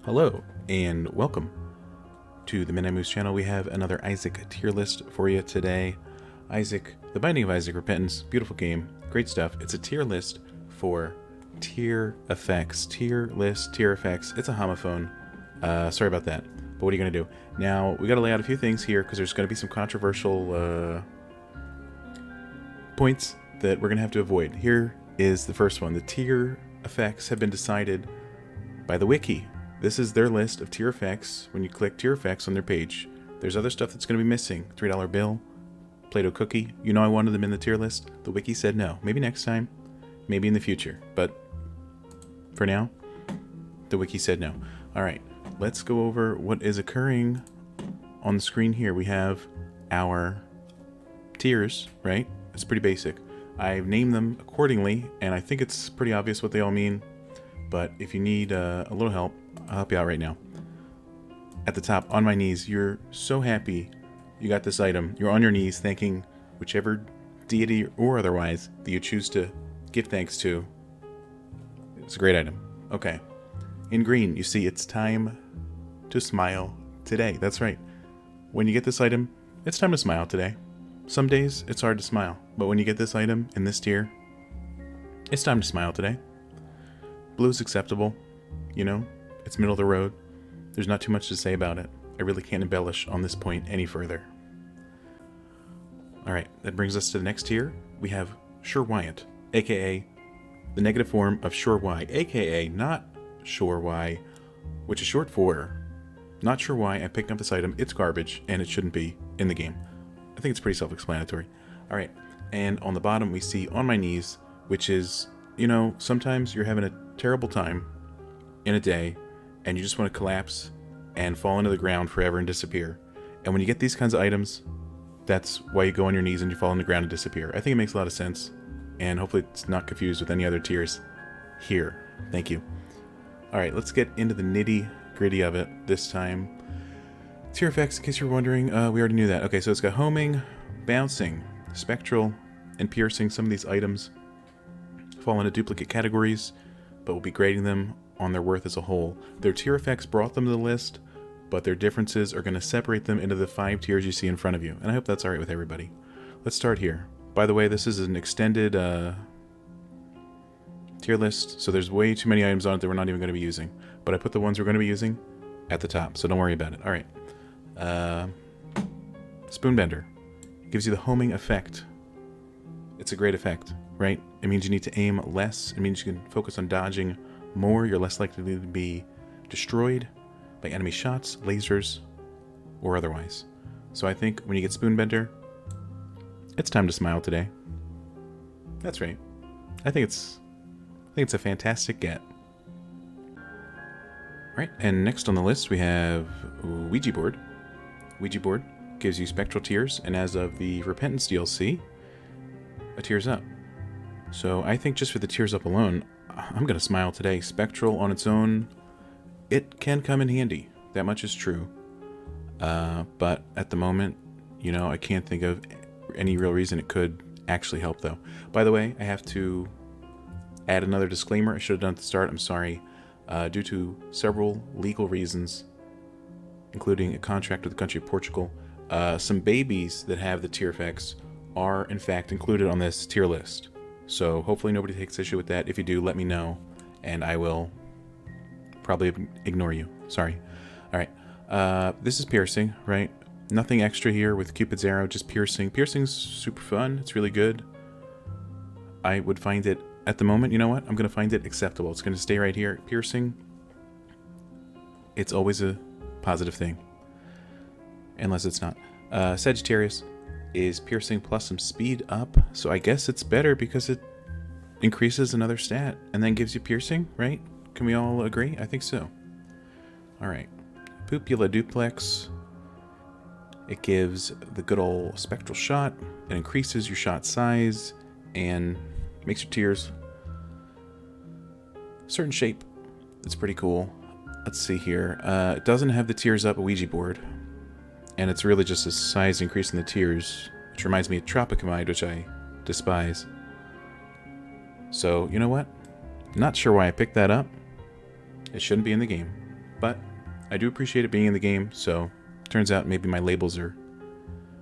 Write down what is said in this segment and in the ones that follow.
Hello, and welcome to the Midnight Moose channel. We have another Isaac tier list for you today. Isaac, The Binding of Isaac Repentance, beautiful game, great stuff. It's a tier list for tier effects. Tier list, tier effects. It's a homophone. Sorry about that, but what are you going to do? Now, we got to lay out a few things here because there's going to be some controversial points that we're going to have to avoid. Here is the first one. The tier effects have been decided by the wiki. This is their list of tier effects. When you click tier effects on their page, there's other stuff that's going to be missing. $3 bill, Play-Doh cookie. You know I wanted them in the tier list. The wiki said no. Maybe next time. Maybe in the future. But for now, the wiki said no. Alright, let's go over what is occurring on the screen here. We have our tiers, right? It's pretty basic. I've named them accordingly, and I think it's pretty obvious what they all mean. But if you need a little help, I'll help you out right now. At the top, on my knees, you're so happy you got this item. You're on your knees thanking whichever deity or otherwise that you choose to give thanks to. It's a great item. Okay. In green, you see it's time to smile today. That's right. When you get this item, it's time to smile today. Some days, it's hard to smile. But when you get this item in this tier, it's time to smile today. Blue is acceptable. You know, it's middle of the road. There's not too much to say about it. I really can't embellish on this point any further. Alright, that brings us to the next tier. We have Sure Wyatt, aka the negative form of Sure Why, aka not Sure Why, which is short for not sure why I picked up this item. It's garbage and it shouldn't be in the game. I think it's pretty self-explanatory. Alright, and on the bottom we see On My Knees, which is, you know, sometimes you're having a terrible time in a day and you just want to collapse and fall into the ground forever and disappear. And when you get these kinds of items, that's why you go on your knees and you fall on the ground and disappear. I think it makes a lot of sense, and hopefully it's not confused with any other tiers here. Thank you. Alright, let's get into the nitty-gritty of it this time. Tier effects, in case you're wondering, we already knew that. Okay, so it's got homing, bouncing, spectral, and piercing. Some of these items fall into duplicate categories, but we'll be grading them on their worth as a whole. Their tier effects brought them to the list, but their differences are going to separate them into the 5 tiers you see in front of you, and I hope that's alright with everybody. Let's start here. By the way, this is an extended tier list, so there's way too many items on it that we're not even going to be using, but I put the ones we're going to be using at the top, so don't worry about it. Alright. Spoonbender. Gives you the homing effect. It's a great effect, right? It means you need to aim less. It means you can focus on dodging more. You're less likely to be destroyed by enemy shots, lasers, or otherwise. So I think when you get Spoonbender, it's time to smile today. That's right. I think it's a fantastic get. Right, and next on the list we have Ouija board. Ouija board gives you spectral tears, and as of the Repentance DLC, a tears up. So I think just for the tears up alone, I'm gonna smile today. Spectral on its own, it can come in handy. That much is true. But at the moment, you know, I can't think of any real reason it could actually help, though. By the way, I have to add another disclaimer. I should have done at the start. I'm sorry. Due to several legal reasons, including a contract with the country of Portugal, some babies that have the tier effects are in fact included on this tier list. So hopefully nobody takes issue with that. If you do, let me know, and I will probably ignore you. Sorry. Alright. This is piercing, right? Nothing extra here with Cupid's arrow, just piercing. Piercing's super fun. It's really good. I would find it, at the moment, you know what? I'm going to find it acceptable. It's going to stay right here. Piercing, it's always a positive thing. Unless it's not. Sagittarius is piercing plus some speed up. So I guess it's better because it increases another stat and then gives you piercing, right? Can we all agree? I think so. Alright. Pupula duplex. It gives the good old spectral shot. It increases your shot size and makes your tears a certain shape. It's pretty cool. Let's see here. It doesn't have the tears up Ouija board, and it's really just a size increase in the tears, which reminds me of Tropicamide, which I despise. So, you know what? Not sure why I picked that up. It shouldn't be in the game, but I do appreciate it being in the game, so turns out maybe my labels are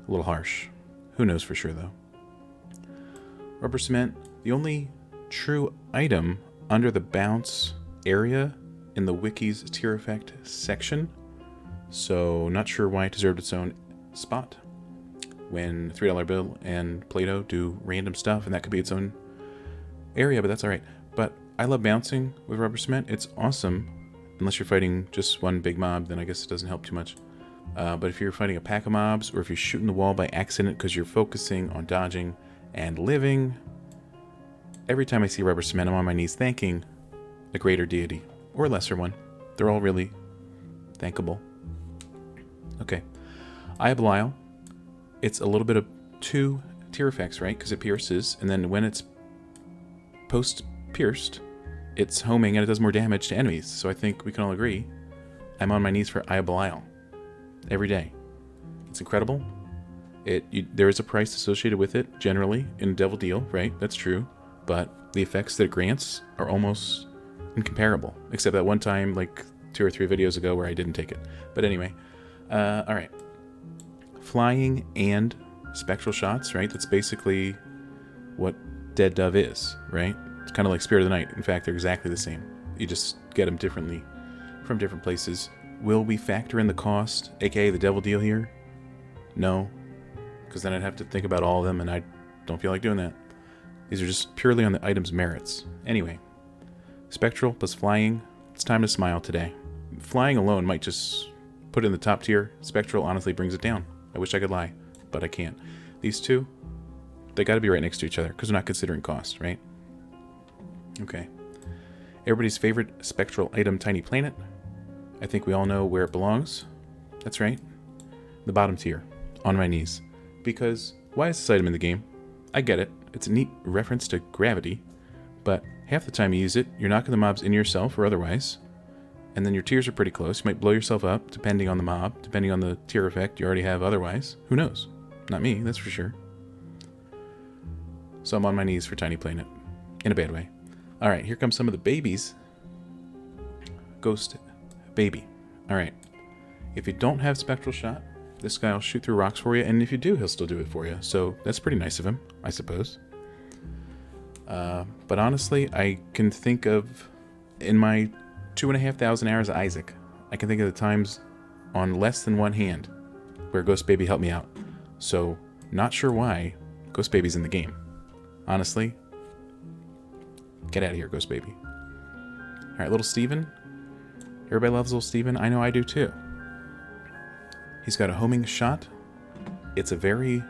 a little harsh. Who knows for sure, though. Rubber cement, the only true item under the bounce area in the wiki's tier effect section, so not sure why it deserved its own spot when $3 bill and Play-Doh do random stuff, and that could be its own area, but that's alright. But I love bouncing with rubber cement. It's awesome. Unless you're fighting just one big mob, then I guess it doesn't help too much. But if you're fighting a pack of mobs, or if you're shooting the wall by accident because you're focusing on dodging and living, every time I see rubber cement, I'm on my knees thanking a greater deity, or a lesser one. They're all really thankable. Okay. Eye of Belial. It's a little bit of 2 tier effects, right? Because it pierces, and then when it's post-pierced, it's homing and it does more damage to enemies. So I think we can all agree I'm on my knees for Eye of Belial every day. It's incredible. There is a price associated with it, generally, in a Devil Deal, right? That's true. But the effects that it grants are almost incomparable. Except that one time, like 2 or 3 videos ago, where I didn't take it. But anyway. Alright. Flying and spectral shots, right? That's basically what Dead Dove is, right? It's kind of like Spirit of the Night. In fact, they're exactly the same. You just get them differently from different places. Will we factor in the cost, aka the Devil Deal here? No. Because then I'd have to think about all of them, and I don't feel like doing that. These are just purely on the item's merits. Anyway. Spectral plus flying. It's time to smile today. Flying alone might just put it in the top tier. Spectral honestly brings it down. I wish I could lie, but I can't. These two, they gotta be right next to each other, because we're not considering cost, right? Okay. Everybody's favorite spectral item, Tiny Planet. I think we all know where it belongs. That's right. The bottom tier. On my knees. Because, why is this item in the game? I get it. It's a neat reference to gravity. But half the time you use it, you're knocking the mobs into yourself or otherwise. And then your tiers are pretty close. You might blow yourself up, depending on the mob, depending on the tier effect you already have otherwise. Who knows? Not me, that's for sure. So I'm on my knees for Tiny Planet. In a bad way. Alright, here comes some of the babies. Ghost Baby. Alright. If you don't have Spectral Shot, this guy will shoot through rocks for you, and if you do, he'll still do it for you. So that's pretty nice of him, I suppose. But honestly, I can think of, in my 2,500 hours of Isaac, I can think of the times on less than one hand where Ghost Baby helped me out. So, not sure why Ghost Baby's in the game. Honestly, get out of here, Ghost Baby. Alright, little Steven. Everybody loves little Steven. I know I do too. He's got a homing shot. It's a very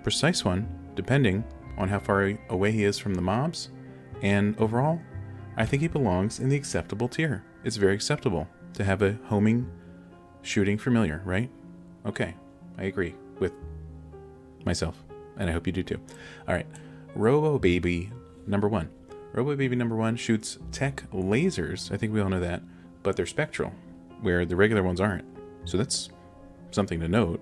precise one, depending on how far away he is from the mobs. And overall, I think he belongs in the acceptable tier. It's very acceptable to have a homing, shooting familiar, right? Okay, I agree with myself, and I hope you do too. Alright, Robo Baby number 1. Robo Baby number 1 shoots tech lasers, I think we all know that, but they're spectral, where the regular ones aren't. So that's something to note,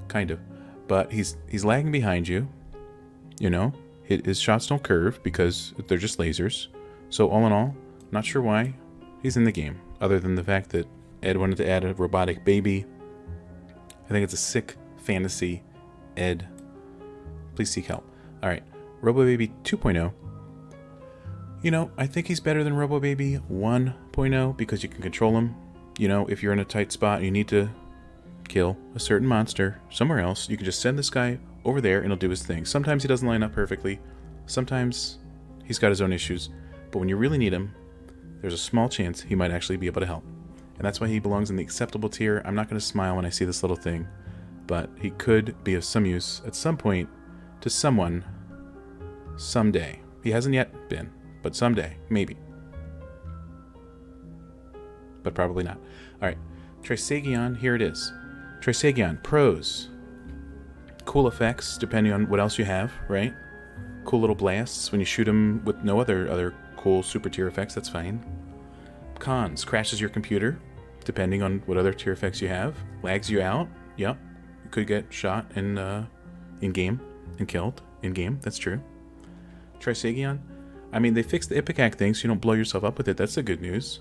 kind of. But he's lagging behind you, you know? His shots don't curve because they're just lasers. So all in all, not sure why he's in the game, other than the fact that Ed wanted to add a robotic baby. I think it's a sick fantasy. Ed, please seek help. Alright, Robo Baby 2.0. You know, I think he's better than Robo Baby 1.0 because you can control him. You know, if you're in a tight spot and you need to kill a certain monster somewhere else, you can just send this guy over there and he'll do his thing. Sometimes he doesn't line up perfectly. Sometimes he's got his own issues. But when you really need him, there's a small chance he might actually be able to help. And that's why he belongs in the acceptable tier. I'm not going to smile when I see this little thing, but he could be of some use at some point to someone someday. He hasn't yet been, but someday, maybe. But probably not. Alright, Trisagion, here it is. Trisagion, pros. Cool effects, depending on what else you have, right? Cool little blasts when you shoot him with no other cool super tier effects, that's fine. Cons, crashes your computer, depending on what other tier effects you have. Lags you out, yep. You could get shot in-game and killed in-game, that's true. Trisagion, I mean, they fixed the Ipecac thing so you don't blow yourself up with it, that's the good news.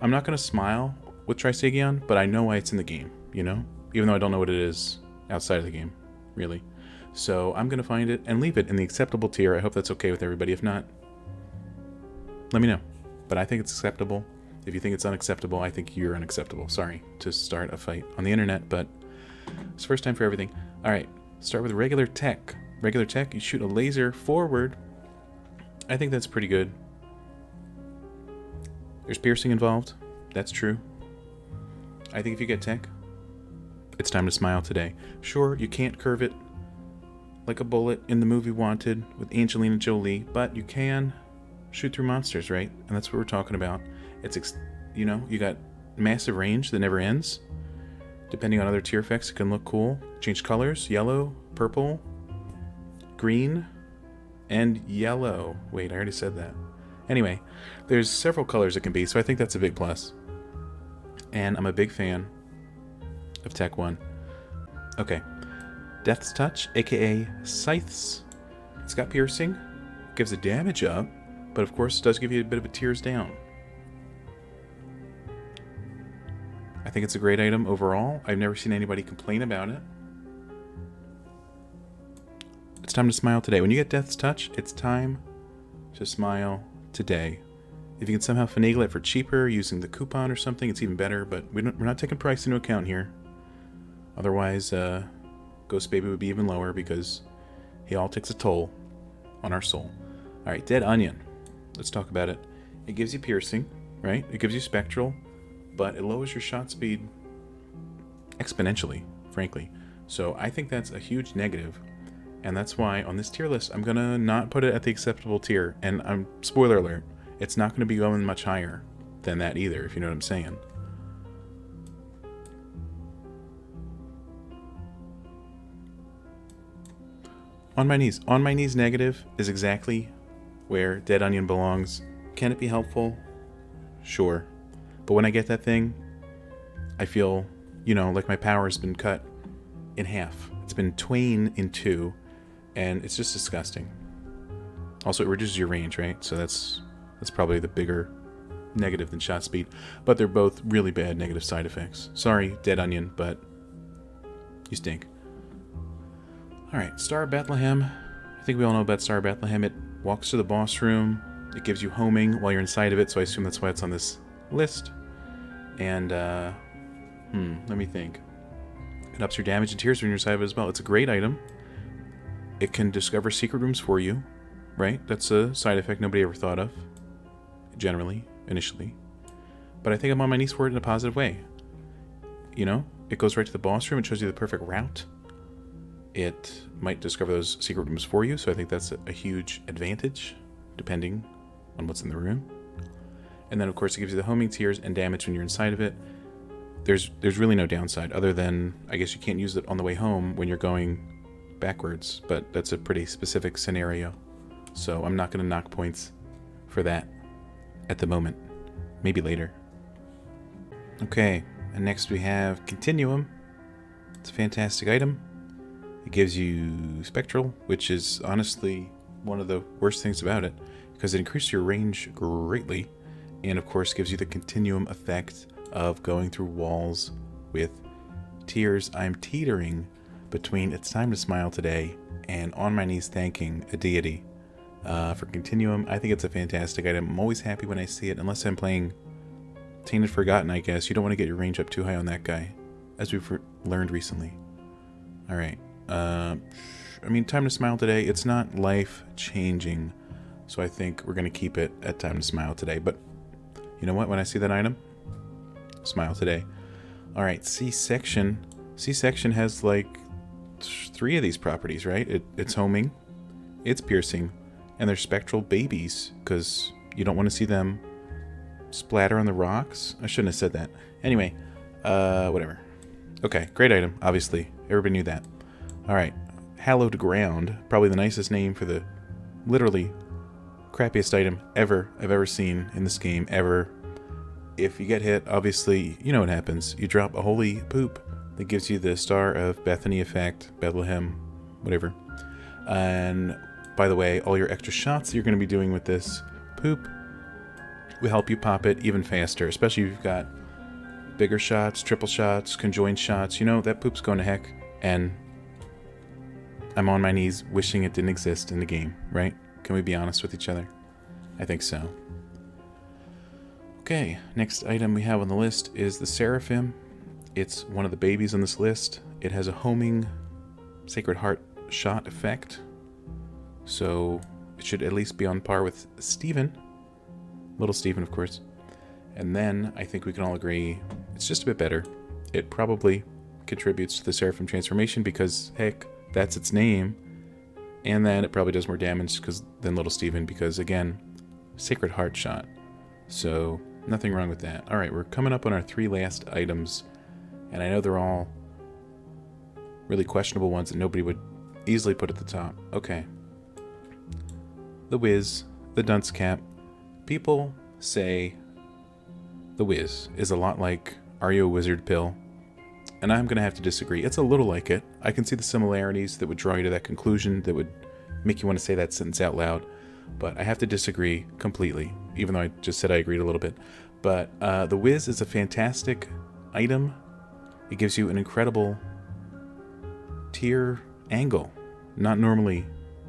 I'm not going to smile with Trisagion, but I know why it's in the game, you know? Even though I don't know what it is outside of the game, really. So I'm going to find it and leave it in the acceptable tier. I hope that's okay with everybody. If not, let me know. But I think it's acceptable. If you think it's unacceptable, I think you're unacceptable. Sorry to start a fight on the internet, but it's first time for everything. All right, start with regular tech. Regular tech, you shoot a laser forward. I think that's pretty good. There's piercing involved. That's true. I think if you get tech, it's time to smile today. Sure, you can't curve it like a bullet in the movie Wanted with Angelina Jolie, but you can shoot through monsters, right? And that's what we're talking about. It's, you know, you got massive range that never ends. Depending on other tier effects, it can look cool. Change colors, yellow, purple, green, and yellow. Wait, I already said that. Anyway, there's several colors it can be, so I think that's a big plus. And I'm a big fan of Tech 1. Okay. Death's Touch, aka Scythes. It's got piercing, gives a damage up, but of course it does give you a bit of a tears down. I think it's a great item overall. I've never seen anybody complain about it. It's time to smile today. When you get Death's Touch, it's time to smile today. If you can somehow finagle it for cheaper using the coupon or something, it's even better, but we're not taking price into account here. Otherwise, Ghost Baby would be even lower because he all takes a toll on our soul. Alright, Dead Onion. Let's talk about it. It gives you piercing, right? It gives you spectral, but it lowers your shot speed exponentially, frankly. So I think that's a huge negative, and that's why on this tier list, I'm going to not put it at the acceptable tier. And spoiler alert, it's not going to be going much higher than that either, if you know what I'm saying. On my knees. On my knees negative is exactly where Dead Onion belongs. Can it be helpful? Sure. But when I get that thing, I feel, you know, like my power has been cut in half. It's been twain in two, and it's just disgusting. Also, it reduces your range, right? So that's probably the bigger negative than shot speed. But they're both really bad negative side effects. Sorry, Dead Onion, but you stink. Alright, Star of Bethlehem. I think we all know about Star of Bethlehem. It walks to the boss room. It gives you homing while you're inside of it, so I assume that's why it's on this list. And, let me think. It ups your damage and tears when you're inside of it as well. It's a great item. It can discover secret rooms for you, right? That's a side effect nobody ever thought of, generally, initially. But I think I'm on my knees for it in a positive way. You know, it goes right to the boss room. It shows you the perfect route. It might discover those secret rooms for you, so I think that's a huge advantage, depending on what's in the room. And then, of course, it gives you the homing tears and damage when you're inside of it. There's really no downside, other than, I guess you can't use it on the way home when you're going backwards, but that's a pretty specific scenario. So I'm not going to knock points for that at the moment. Maybe later. Okay, and next we have Continuum. It's a fantastic item. It gives you Spectral, which is honestly one of the worst things about it, because it increases your range greatly, and of course gives you the continuum effect of going through walls with tears. I'm teetering between It's Time to Smile Today and On My Knees thanking a deity for Continuum. I think it's a fantastic item. I'm always happy when I see it, unless I'm playing Tainted Forgotten, I guess. You don't want to get your range up too high on that guy, as we've learned recently. Alright. I mean, Time to Smile Today, it's not life-changing, so I think we're going to keep it at Time to Smile Today. But you know what? When I see that item, smile today. Alright, C-Section. C-Section has like 3 of these properties, right? It's homing, it's piercing, and they're spectral babies, because you don't want to see them splatter on the rocks. I shouldn't have said that. Anyway, whatever. Okay, great item, obviously. Everybody knew that. Alright, Hallowed Ground. Probably the nicest name for the literally crappiest item ever I've ever seen in this game, ever. If you get hit, obviously, you know what happens. You drop a holy poop that gives you the Star of Bethany effect, Bethlehem, whatever. And by the way, all your extra shots that you're going to be doing with this poop will help you pop it even faster, especially if you've got bigger shots, triple shots, conjoined shots. You know, that poop's going to heck, and I'm on my knees wishing it didn't exist in the game, right? Can we be honest with each other? I think so. Okay, next item we have on the list is the Seraphim. It's one of the babies on this list. It has a homing Sacred Heart shot effect, so it should at least be on par with Steven. Little Steven, of course. And then I think we can all agree it's just a bit better. It probably contributes to the Seraphim transformation because, heck, that's its name. And then it probably does more damage than Little Steven because, again, Sacred Heart shot. So nothing wrong with that. Alright, we're coming up on our 3 last items. And I know they're all really questionable ones that nobody would easily put at the top. Okay. The Wiz, the Dunce Cap. People say the Wiz is a lot like Are You a Wizard pill? And I'm going to have to disagree. It's a little like it. I can see the similarities that would draw you to that conclusion, that would make you want to say that sentence out loud. But I have to disagree completely, even though I just said I agreed a little bit. But the Wiz is a fantastic item. It gives you an incredible tier angle, not normally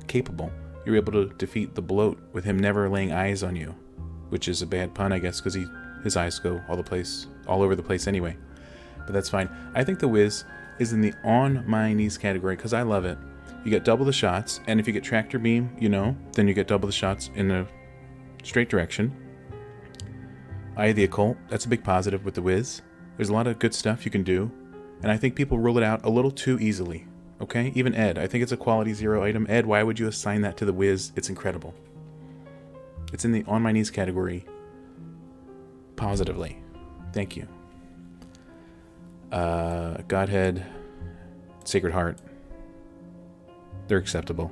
capable. You're able to defeat the Bloat with him never laying eyes on you, which is a bad pun, I guess, because his eyes go all over the place anyway. But that's fine. I think the Wiz is in the on my knees category because I love it. You get double the shots, and if you get Tractor Beam, then you get double the shots in a straight direction. Eye of the Occult, that's a big positive with the Wiz. There's a lot of good stuff you can do, and I think people rule it out a little too easily. Okay? Even Ed, I think it's a quality 0 item. Ed, why would you assign that to the Wiz? It's incredible. It's in the on my knees category positively. Thank you. Godhead, Sacred Heart. They're acceptable.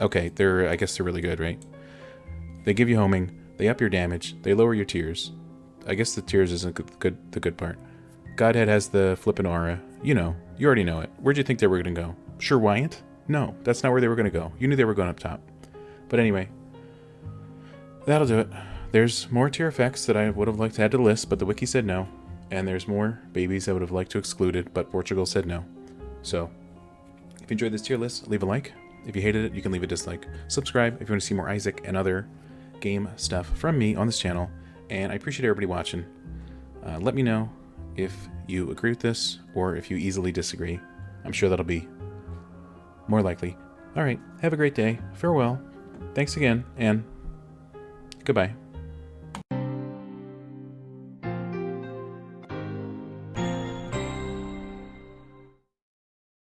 Okay, I guess they're really good, right? They give you homing, they up your damage, they lower your tears. I guess the tears isn't the good part. Godhead has the flippin' aura. You already know it. Where'd you think they were going to go? Sure Wyant? No, that's not where they were going to go. You knew they were going up top. But anyway, that'll do it. There's more tier effects that I would have liked to add to the list, but the wiki said no. And there's more babies I would have liked to exclude it, but Portugal said no. So, if you enjoyed this tier list, leave a like. If you hated it, you can leave a dislike. Subscribe if you want to see more Isaac and other game stuff from me on this channel. And I appreciate everybody watching. Let me know if you agree with this or if you easily disagree. I'm sure that'll be more likely. Alright, have a great day. Farewell. Thanks again, and goodbye.